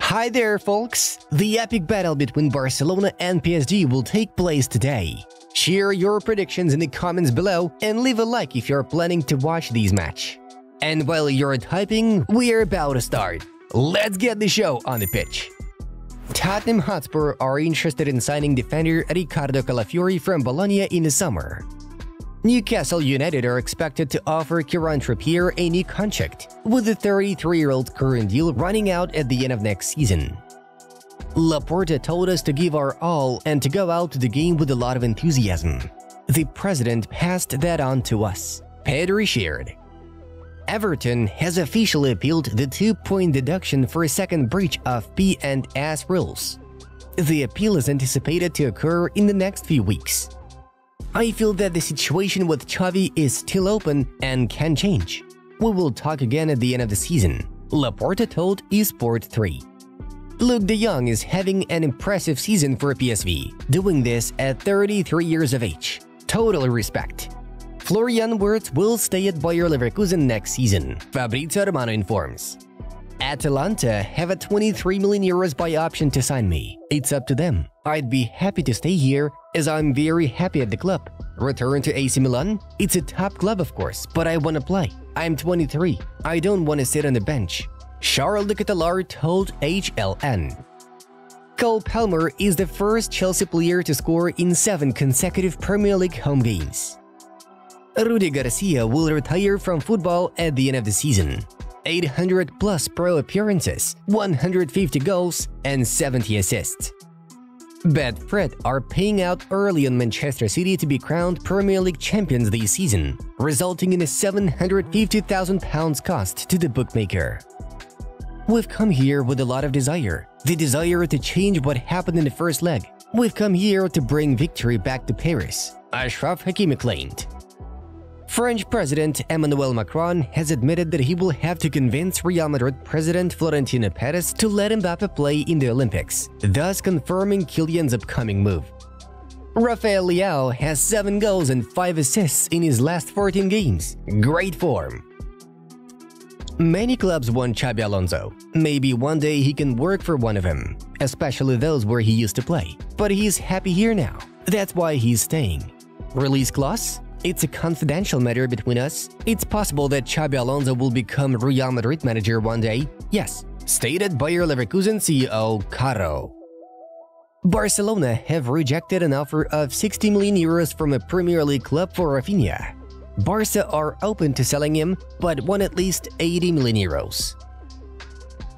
Hi there, folks! The epic battle between Barcelona and PSG will take place today. Share your predictions in the comments below and leave a like if you're planning to watch this match. And while you're typing, we're about to start. Let's get the show on the pitch. Tottenham Hotspur are interested in signing defender Riccardo Calafiori from Bologna in the summer. Newcastle United are expected to offer Kieran Trippier a new contract, with the 33-year-old current deal running out at the end of next season. Laporta told us to give our all and to go out to the game with a lot of enthusiasm. The president passed that on to us, Pedri shared. Everton has officially appealed the 2-point deduction for a second breach of P&S rules. The appeal is anticipated to occur in the next few weeks. I feel that the situation with Xavi is still open and can change. We will talk again at the end of the season, Laporta told eSport 3. Luke de Jong is having an impressive season for PSV, doing this at 33 years of age. Total respect. Florian Wirtz will stay at Bayer Leverkusen next season, Fabrizio Romano informs. Atalanta have a 23 million euros buy option to sign me. It's up to them. I'd be happy to stay here, as I'm very happy at the club. Return to AC Milan? It's a top club, of course, but I want to play. I'm 23. I don't want to sit on the bench. Charles de Ketelaere told HLN. Cole Palmer is the first Chelsea player to score in 7 consecutive Premier League home games. Rudi Garcia will retire from football at the end of the season. 800-plus pro appearances, 150 goals, and 70 assists. Betfred are paying out early on Manchester City to be crowned Premier League champions this season, resulting in a £750,000 cost to the bookmaker. We've come here with a lot of desire, the desire to change what happened in the first leg. We've come here to bring victory back to Paris, Achraf Hakimi claimed. French President Emmanuel Macron has admitted that he will have to convince Real Madrid President Florentino Perez to let Mbappe play in the Olympics, thus confirming Kylian's upcoming move. Rafael Leao has 7 goals and 5 assists in his last 14 games. Great form. Many clubs want Xabi Alonso. Maybe one day he can work for one of them, especially those where he used to play. But he's happy here now. That's why he's staying. Release clause? It's a confidential matter between us. It's possible that Xabi Alonso will become Real Madrid manager one day. Yes, stated Bayer Leverkusen CEO Caro. Barcelona have rejected an offer of 60 million euros from a Premier League club for Rafinha. Barca are open to selling him, but want at least 80 million euros.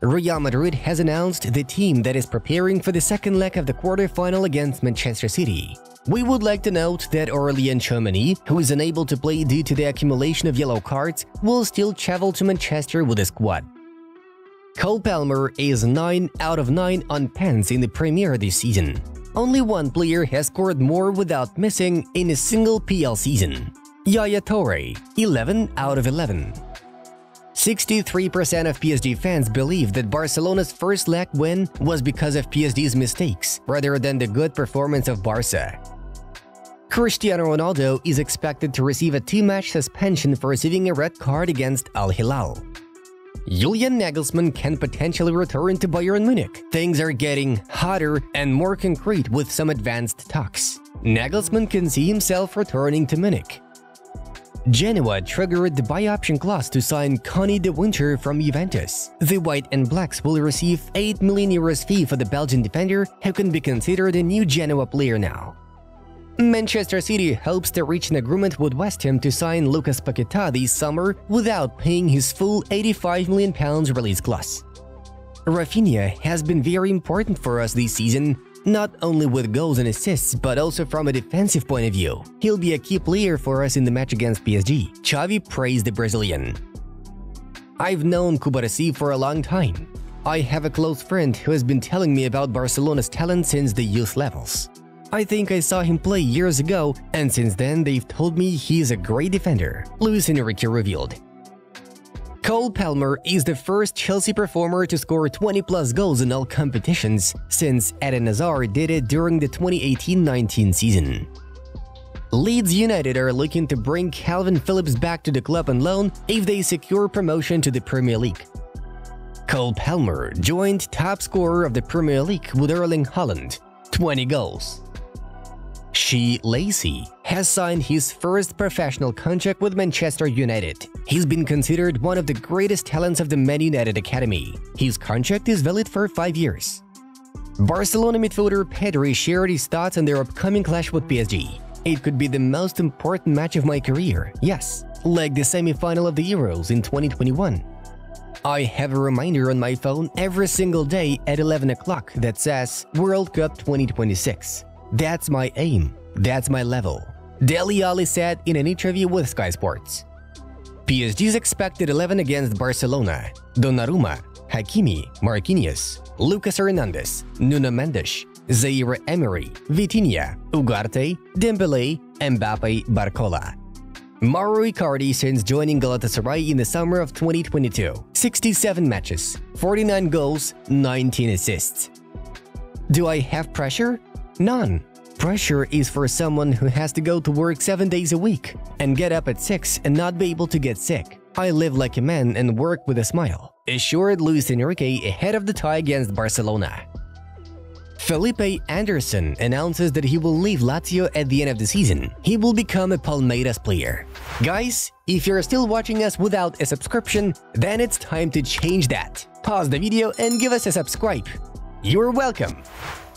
Real Madrid has announced the team that is preparing for the second leg of the quarter-final against Manchester City. We would like to note that Aurélien Tchouameni, who is unable to play due to the accumulation of yellow cards, will still travel to Manchester with the squad. Cole Palmer is 9 out of 9 on pens in the Premier this season. Only one player has scored more without missing in a single PL season. Yaya Touré, 11 out of 11. 63% of PSG fans believe that Barcelona's first leg win was because of PSG's mistakes, rather than the good performance of Barca. Cristiano Ronaldo is expected to receive a 2-match suspension for receiving a red card against Al Hilal. Julian Nagelsmann can potentially return to Bayern Munich. Things are getting hotter and more concrete with some advanced talks. Nagelsmann can see himself returning to Munich. Genoa triggered the buy option clause to sign Connie de Winter from Juventus. The White and Blacks will receive 8 million euros fee for the Belgian defender, who can be considered a new Genoa player now. Manchester City hopes to reach an agreement with West Ham to sign Lucas Paquetá this summer without paying his full £85 million release clause. Rafinha has been very important for us this season, not only with goals and assists, but also from a defensive point of view. He'll be a key player for us in the match against PSG, Xavi praised the Brazilian. I've known Kubarasi for a long time. I have a close friend who has been telling me about Barcelona's talent since the youth levels. I think I saw him play years ago, and since then they've told me he's a great defender, Luis Enrique revealed. Cole Palmer is the first Chelsea performer to score 20-plus goals in all competitions, since Eden Hazard did it during the 2018-19 season. Leeds United are looking to bring Calvin Phillips back to the club on loan if they secure promotion to the Premier League. Cole Palmer joined top scorer of the Premier League with Erling Haaland, 20 goals. Shea Lacey has signed his first professional contract with Manchester United. He's been considered one of the greatest talents of the Man United Academy. His contract is valid for 5 years. Barcelona midfielder Pedri shared his thoughts on their upcoming clash with PSG. It could be the most important match of my career, yes, like the semi-final of the Euros in 2021. I have a reminder on my phone every single day at 11 o'clock that says World Cup 2026. That's my aim. That's my level. Dele Alli said in an interview with Sky Sports. PSG's expected 11 against Barcelona: Donnarumma, Hakimi, Marquinhos, Lucas Hernandez, Nuno Mendes, Zaire Emery, Vitinha, Ugarte, Dembele, Mbappe, Barcola. Mauro Icardi since joining Galatasaray in the summer of 2022. 67 matches, 49 goals, 19 assists. Do I have pressure? None. Pressure is for someone who has to go to work 7 days a week and get up at 6 and not be able to get sick. I live like a man and work with a smile, assured Luis Enrique ahead of the tie against Barcelona. Felipe Anderson announces that he will leave Lazio at the end of the season. He will become a Palmeiras player. Guys, if you're still watching us without a subscription, then it's time to change that. Pause the video and give us a subscribe. You're welcome.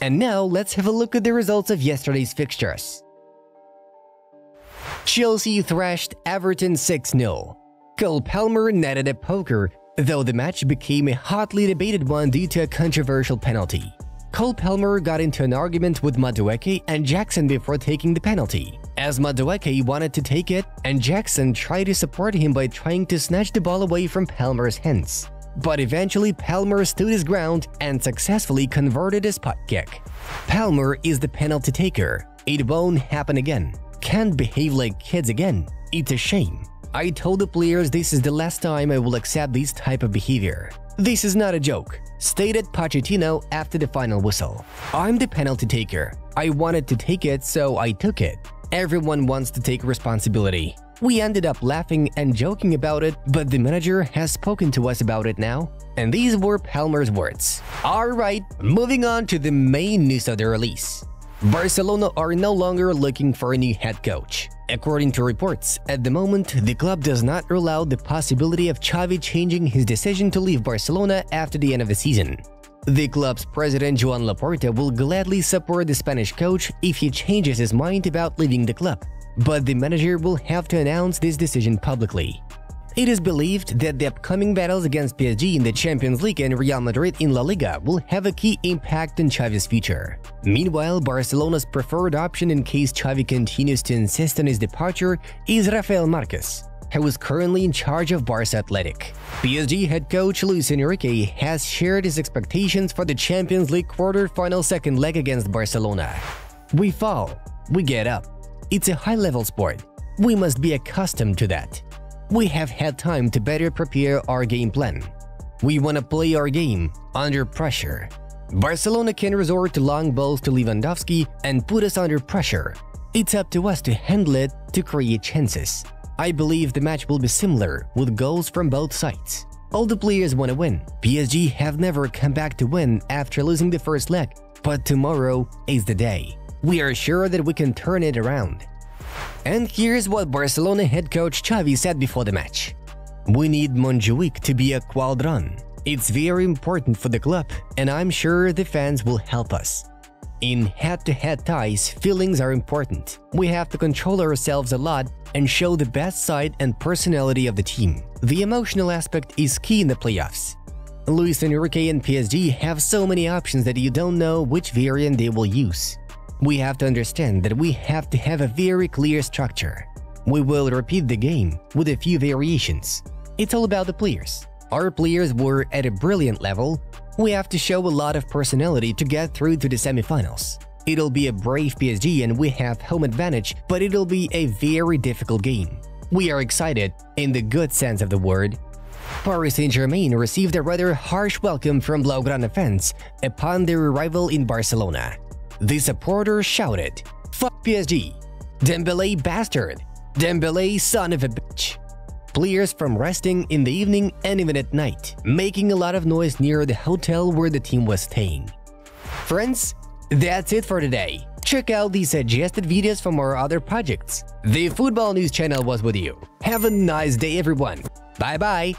And now let's have a look at the results of yesterday's fixtures. Chelsea thrashed Everton 6-0. Cole Palmer netted a poker, though the match became a hotly debated one due to a controversial penalty. Cole Palmer got into an argument with Madueke and Jackson before taking the penalty, as Madueke wanted to take it and Jackson tried to support him by trying to snatch the ball away from Palmer's hands. But eventually Palmer stood his ground and successfully converted a spot kick. Palmer is the penalty taker. It won't happen again. Can't behave like kids again. It's a shame. I told the players this is the last time I will accept this type of behavior. This is not a joke, stated Pochettino after the final whistle. I'm the penalty taker. I wanted to take it, so I took it. Everyone wants to take responsibility. We ended up laughing and joking about it, but the manager has spoken to us about it now. And these were Palmer's words. Alright, moving on to the main news of the release. Barcelona are no longer looking for a new head coach. According to reports, at the moment, the club does not rule out the possibility of Xavi changing his decision to leave Barcelona after the end of the season. The club's president Joan Laporta will gladly support the Spanish coach if he changes his mind about leaving the club, but the manager will have to announce this decision publicly. It is believed that the upcoming battles against PSG in the Champions League and Real Madrid in La Liga will have a key impact on Xavi's future. Meanwhile, Barcelona's preferred option in case Xavi continues to insist on his departure is Rafael Marquez, who is currently in charge of Barça Athletic. PSG head coach Luis Enrique has shared his expectations for the Champions League quarter-final second leg against Barcelona. We fall, we get up. It's a high-level sport. We must be accustomed to that. We have had time to better prepare our game plan. We want to play our game under pressure. Barcelona can resort to long balls to Lewandowski and put us under pressure. It's up to us to handle it to create chances. I believe the match will be similar, with goals from both sides. All the players want to win. PSG have never come back to win after losing the first leg, but tomorrow is the day. We are sure that we can turn it around. And here's what Barcelona head coach Xavi said before the match. We need Montjuic to be a quadron. It's very important for the club, and I'm sure the fans will help us. In head-to-head ties, feelings are important. We have to control ourselves a lot and show the best side and personality of the team. The emotional aspect is key in the playoffs. Luis Enrique and PSG have so many options that you don't know which variant they will use. We have to understand that we have to have a very clear structure. We will repeat the game with a few variations. It's all about the players. Our players were at a brilliant level. We have to show a lot of personality to get through to the semifinals. It'll be a brave PSG and we have home advantage, but it'll be a very difficult game. We are excited, in the good sense of the word. Paris Saint-Germain received a rather harsh welcome from Blaugrana fans upon their arrival in Barcelona. The supporters shouted, "Fuck PSG! Dembele bastard! Dembele son of a bitch!" players from resting in the evening and even at night, making a lot of noise near the hotel where the team was staying. Friends, that's it for today. Check out the suggested videos from our other projects. The Football News channel was with you. Have a nice day, everyone. Bye-bye.